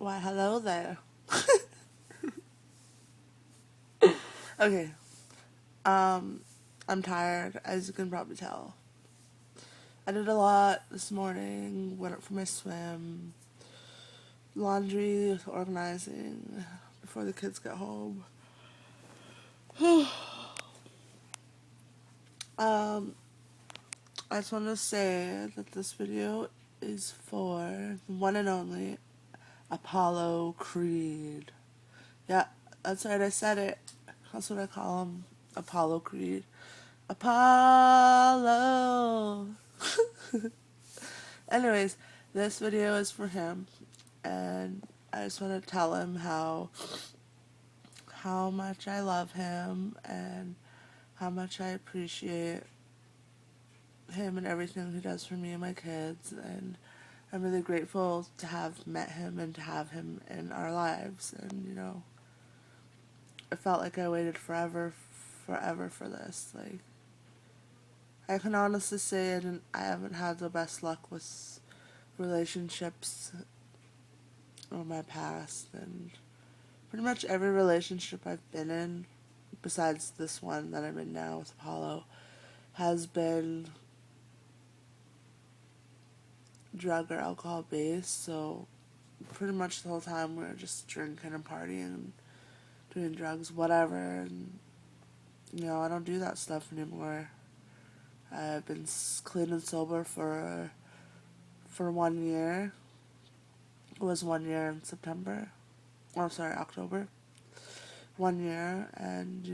Why, hello there. Okay, um, I'm tired, as you can probably tell. I did a lot this morning, went up for my swim, laundry, organizing before the kids get home. um, I just want to say that this video is for the one and only Apollo Creed. Yeah, that's right, I said it. That's what I call him, Apollo Creed. Apollo! Anyways, this video is for him, and I just want to tell him how much I love him and how much I appreciate him and everything he does for me and my kids, and I'm really grateful to have met him and to have him in our lives. And it felt like I waited forever for this. Like, I can honestly say I haven't had the best luck with relationships in my past, and pretty much every relationship I've been in, besides this one that I'm in now with Apollo, has been drug or alcohol based. So pretty much the whole time we were just drinking and partying and doing drugs, whatever. And I don't do that stuff anymore. I've been clean and sober for 1 year. It was 1 year in September. Oh, sorry, October. 1 year, and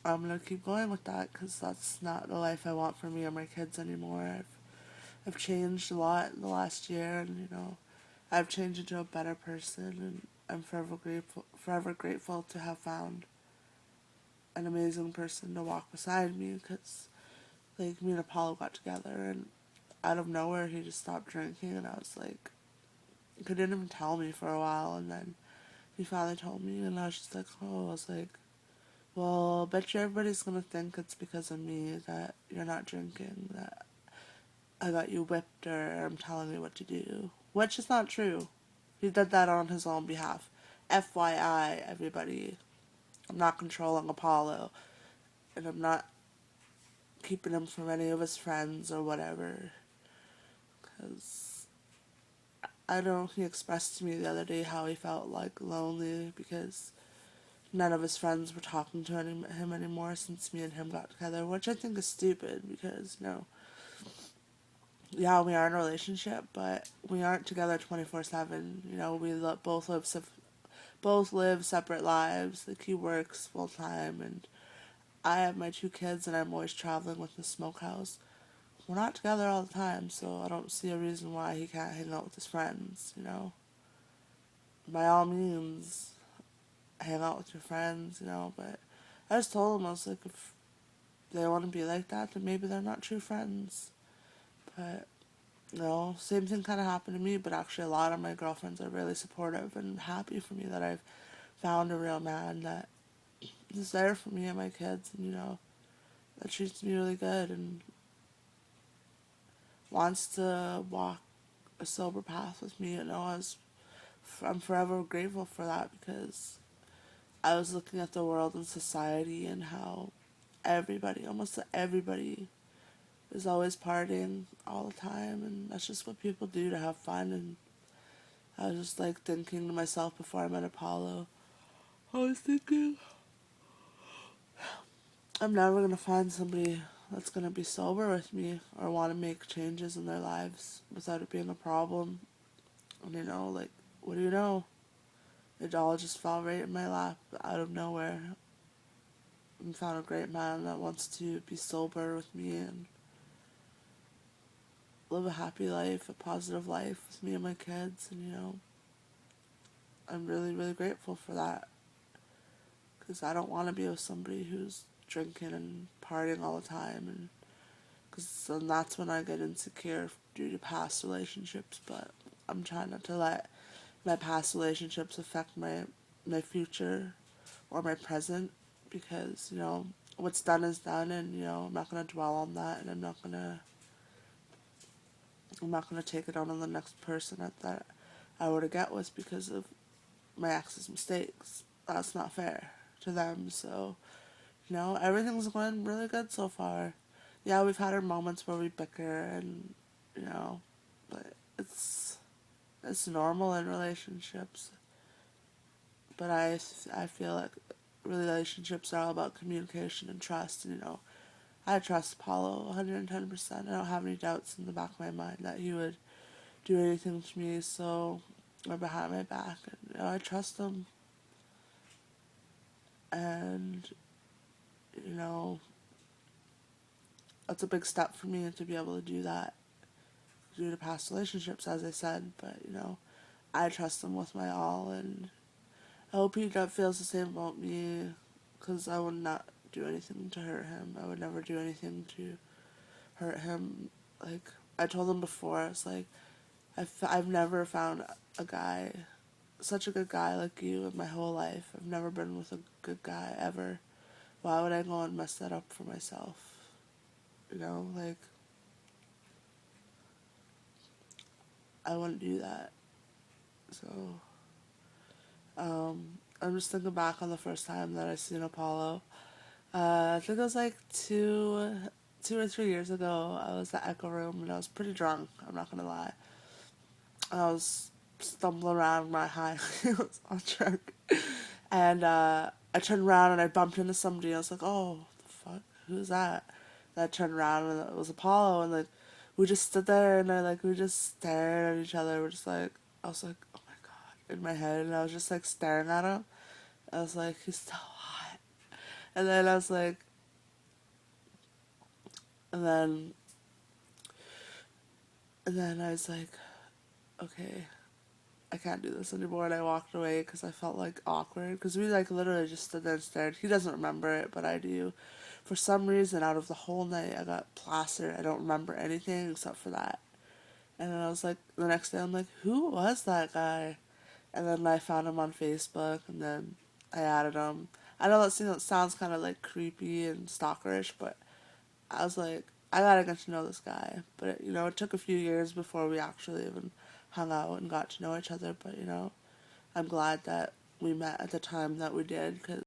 I'm gonna keep going with that because that's not the life I want for me or my kids anymore. I've changed a lot in the last year, and I've changed into a better person, and I'm forever grateful to have found an amazing person to walk beside me. Because like me and Apollo got together, and out of nowhere he just stopped drinking, and I was like, he didn't even tell me for a while, and then he finally told me, and I was just like, oh, I was like, well, I bet you everybody's gonna think it's because of me that you're not drinking, that I got you whipped or I'm telling you what to do. Which is not true. He did that on his own behalf. FYI, everybody. I'm not controlling Apollo, and I'm not keeping him from any of his friends or whatever. Because I know he expressed to me the other day how he felt like lonely because none of his friends were talking to him anymore since me and him got together, which I think is stupid because, yeah, we are in a relationship, but we aren't together 24/7. Both live separate lives. Like, he works full time, and I have my two kids, and I'm always traveling with the smokehouse. We're not together all the time, so I don't see a reason why he can't hang out with his friends. By all means, hang out with your friends. But I just told him, I was like, if they want to be like that, then maybe they're not true friends. But same thing kind of happened to me, but actually a lot of my girlfriends are really supportive and happy for me that I've found a real man that is there for me and my kids, and that treats me really good and wants to walk a sober path with me. I'm forever grateful for that because I was looking at the world and society and how almost everybody, is always partying all the time, and that's just what people do to have fun. And I was just like thinking to myself before I met Apollo, I was thinking, I'm never gonna find somebody that's gonna be sober with me or want to make changes in their lives without it being a problem. And like, what do you know? It all just fell right in my lap out of nowhere. And found a great man that wants to be sober with me and live a happy life, a positive life with me and my kids. And I'm really, really grateful for that because I don't want to be with somebody who's drinking and partying all the time, and because then that's when I get insecure due to past relationships. But I'm trying not to let my past relationships affect my future or my present, because what's done is done, and I'm not gonna dwell on that, and I'm not gonna take it out on the next person I were to get with because of my ex's mistakes. That's not fair to them. So, everything's going really good so far. Yeah, we've had our moments where we bicker and, you know, but it's normal in relationships. But I feel like relationships are all about communication and trust. And, I trust Paulo 110%. I don't have any doubts in the back of my mind that he would do anything to me, so, or behind my back. And, I trust him. And, you know, that's a big step for me to be able to do that due to past relationships, as I said. But, I trust him with my all, and I hope he feels the same about me, because I would not do anything to hurt him. I would never do anything to hurt him. Like, I told him before, it's like, I've never found a guy, such a good guy like you in my whole life. I've never been with a good guy ever. Why would I go and mess that up for myself? Like, I wouldn't do that. So, I'm just thinking back on the first time that I seen Apollo. I think it was like 2 or 3 years ago. I was at Echo Room and I was pretty drunk. I'm not gonna lie. I was stumbling around my high heels on drunk, and I turned around and I bumped into somebody. I was like, "Oh, the fuck, who's that?" And I turned around and it was Apollo, and like we just stood there and we just stared at each other. We're just like, I was like, "Oh my god," in my head, and I was just like staring at him. I was like, "He's so hot," and then I was like, and then and then I was like, "Okay, I can't do this anymore," and I walked away because I felt like awkward, because we like literally just stood there and stared. He doesn't remember it, but I do. For some reason, out of the whole night, I got plastered. I don't remember anything except for that. And then I was like, the next day, I'm like, who was that guy? And then I found him on Facebook, and then I added him. I know that sounds kind of like creepy and stalkerish, but I was like, I gotta get to know this guy. But, it took a few years before we actually even hung out and got to know each other. But, I'm glad that we met at the time that we did, because